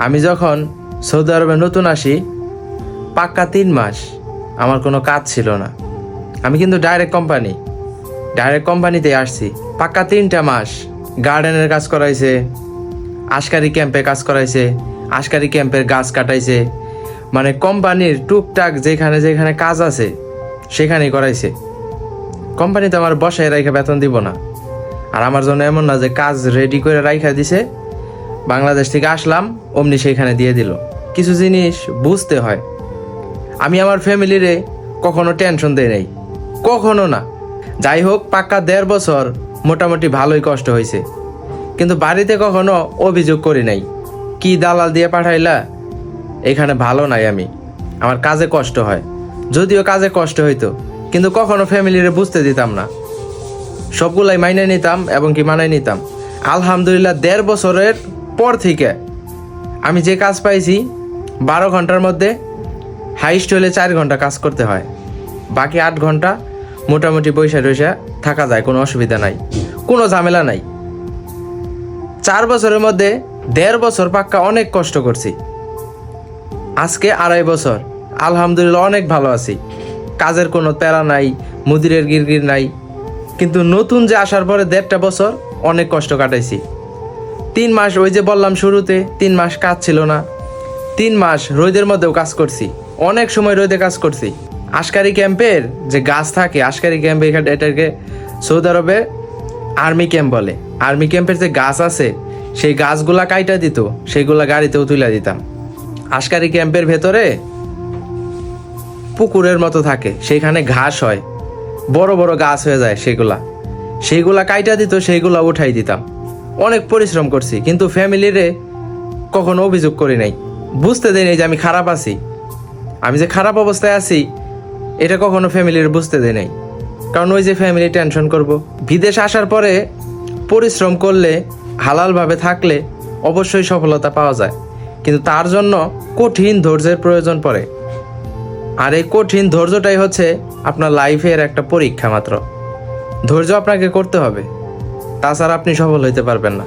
আমি যখন সৌদি আরবে নতুন আসি পাক্কা 3 মাস আমার কোনো কাজ ছিল না। আমি কিন্তু ডাইরেক্ট কোম্পানিতে আসছি। পাক্কা 3টা মাস গার্ডেনের কাজ করাইছে, আশকারি ক্যাম্পে কাজ করাইছে, আশকারি ক্যাম্পের গাছ কাটাইছে, মানে কোম্পানির টুকটাক যেখানে যেখানে কাজ আছে সেখানেই করাইছে। কোম্পানিতে আমার বসায় রাইখা বেতন দিব না। আর আমার জন্য এমন না যে কাজ রেডি করে রাইখা দিছে, বাংলাদেশ থেকে আসলাম অমনি সেইখানে দিয়ে দিল। কিছু জিনিস বুঝতে হয়। আমি আমার ফ্যামিলিরে কখনো টেনশন দেই নাই, কখনো না। যাই হোক, পাক্কা 1.5 বছর মোটামুটি ভালোই কষ্ট হয়েছে, কিন্তু বাড়িতে কখনো অভিযোগ করি নাই। কি দালাল দিয়ে পাঠাইলা, এখানে ভালো নাই আমি, আমার কাজে কষ্ট হয়। যদিও কাজে কষ্ট হইতো, কিন্তু কখনো ফ্যামিলিরে বুঝতে দিতাম না। সবগুলাই মাইনে নিতাম এবং কি মানায় নিতাম। আলহামদুলিল্লাহ 1.5 বছরের পর থেকে আমি যে কাজ পাইছি 12 ঘন্টার মধ্যে হাইস্ট হলে 4 ঘন্টা কাজ করতে হয়, বাকি 8 ঘন্টা মোটামুটি বৈশা টৈশা থাকা যায়, কোনো অসুবিধা নাই, কোনো ঝামেলা নাই। 4 বছরের মধ্যে 1.5 বছর পাক্কা অনেক কষ্ট করছি। আজকে 2.5 বছর আলহামদুলিল্লাহ অনেক ভালো আছি, কাজের কোনো প্যারা নাই, মুদিরের গিরগির নাই। কিন্তু নতুন যে আসার পরে 1.5 বছর অনেক কষ্ট কাটাইছি। 3 মাস ওই যে বললাম শুরুতে 3 মাস কাজ ছিল না, 3 মাস রোদের মধ্যেও কাজ করছি, অনেক সময় রোদে কাজ করছি। আশকারি ক্যাম্পের যে গাছ থাকে, আশকারি ক্যাম্পে এটাকে সৌদি আরবে আর্মি ক্যাম্প বলে। আর্মি ক্যাম্পের যে গাছ আছে সেই গাছগুলা কাইটা দিত, সেইগুলা গাড়িতেও তুলে দিতাম। আশকারি ক্যাম্পের ভেতরে পুকুরের মতো থাকে, সেইখানে ঘাস হয়, বড় বড় গাছ হয়ে যায়, সেইগুলা কাইটা দিত, সেইগুলা উঠাই দিতাম। অনেক পরিশ্রম করছি, কিন্তু ফ্যামিলিরে কখনো অভিযোগ করি নাই, বুঝতে দেয় নাই যে আমি খারাপ আছি। আমি যে খারাপ অবস্থায় আছি এটা কখনো ফ্যামিলির বুঝতে দেয় নাই, কারণ ওই যে ফ্যামিলি টেনশন করব। বিদেশ আসার পরে পরিশ্রম করলে, হালালভাবে থাকলে অবশ্যই সফলতা পাওয়া যায়, কিন্তু তার জন্য কঠিন ধৈর্যের প্রয়োজন পড়ে। আর এই কঠিন ধৈর্যটাই হচ্ছে আপনার লাইফের একটা পরীক্ষা মাত্র। ধৈর্য আপনাকে করতে হবে, তাছাড়া আপনি সফল হইতে পারবেন না।